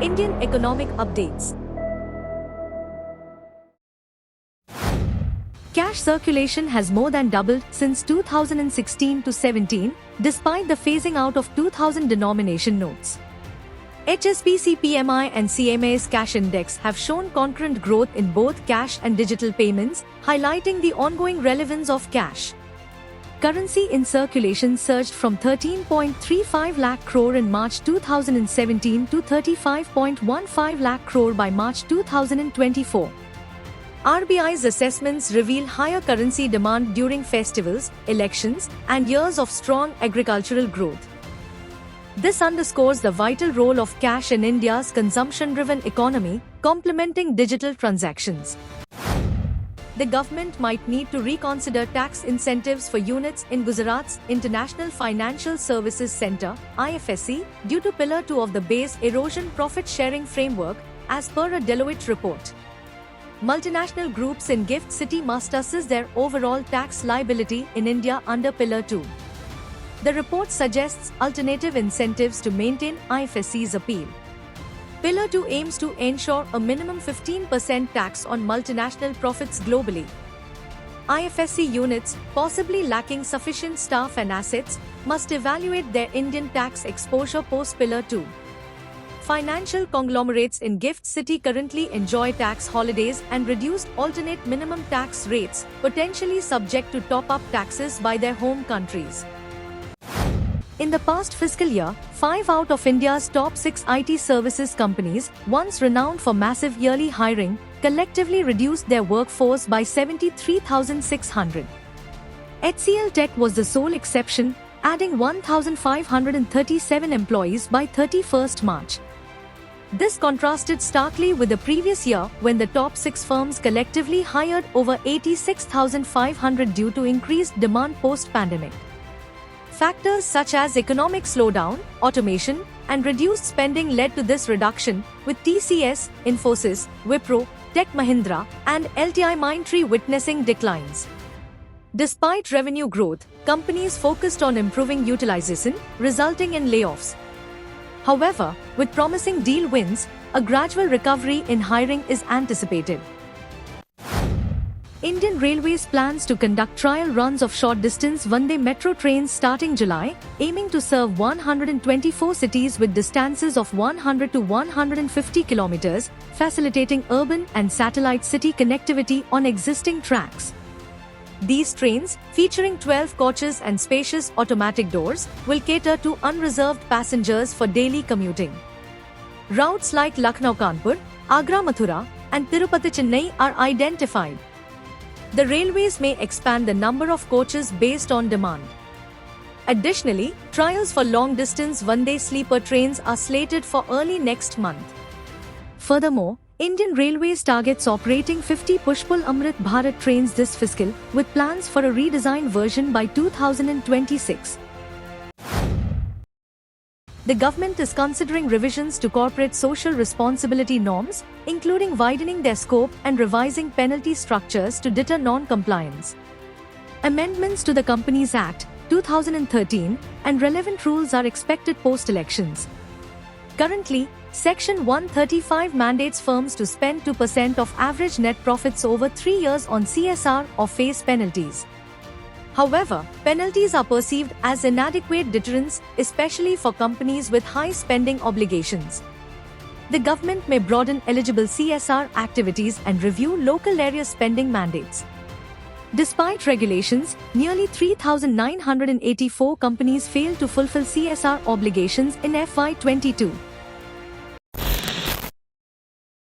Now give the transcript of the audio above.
Indian economic updates. Cash circulation has more than doubled since 2016 to 17, despite the phasing out of 2000 denomination notes. HSBC PMI and CMA's cash index have shown concurrent growth in both cash and digital payments, highlighting the ongoing relevance of cash. Currency in circulation surged from 13.35 lakh crore in March 2017 to 35.15 lakh crore by March 2024. RBI's assessments reveal higher currency demand during festivals, elections, and years of strong agricultural growth. This underscores the vital role of cash in India's consumption-driven economy, complementing digital transactions. The government might need to reconsider tax incentives for units in Gujarat's International Financial Services Centre (IFSC) due to Pillar 2 of the Base Erosion Profit Sharing Framework, as per a Deloitte report. Multinational groups in GIFT City must assess their overall tax liability in India under Pillar 2. The report suggests alternative incentives to maintain IFSC's appeal. Pillar 2 aims to ensure a minimum 15% tax on multinational profits globally. IFSC units, possibly lacking sufficient staff and assets, must evaluate their Indian tax exposure post-Pillar 2. Financial conglomerates in GIFT City currently enjoy tax holidays and reduced alternate minimum tax rates, potentially subject to top-up taxes by their home countries. In the past fiscal year, 5 out of India's top 6 IT services companies, once renowned for massive yearly hiring, collectively reduced their workforce by 73,600. HCL Tech was the sole exception, adding 1,537 employees by 31st March. This contrasted starkly with the previous year when the top 6 firms collectively hired over 86,500 due to increased demand post-pandemic. Factors such as economic slowdown, automation, and reduced spending led to this reduction, with TCS, Infosys, Wipro, Tech Mahindra, and LTIMindtree witnessing declines. Despite revenue growth, companies focused on improving utilization, resulting in layoffs. However, with promising deal wins, a gradual recovery in hiring is anticipated. Indian Railways plans to conduct trial runs of short-distance Vande Metro trains starting July, aiming to serve 124 cities with distances of 100 to 150 kilometers, facilitating urban and satellite city connectivity on existing tracks. These trains, featuring 12 coaches and spacious automatic doors, will cater to unreserved passengers for daily commuting. Routes like Lucknow-Kanpur, Agra-Mathura, and Tirupati-Chennai are identified. The railways may expand the number of coaches based on demand. Additionally, trials for long-distance Vande sleeper trains are slated for early next month. Furthermore, Indian Railways targets operating 50 Pushpull Amrit Bharat trains this fiscal, with plans for a redesigned version by 2026. The government is considering revisions to corporate social responsibility norms, including widening their scope and revising penalty structures to deter non-compliance. Amendments to the Companies Act, 2013, and relevant rules are expected post-elections. Currently, Section 135 mandates firms to spend 2% of average net profits over 3 years on CSR or face penalties. However, penalties are perceived as inadequate deterrents, especially for companies with high spending obligations. The government may broaden eligible CSR activities and review local area spending mandates. Despite regulations, nearly 3,984 companies failed to fulfill CSR obligations in FY22.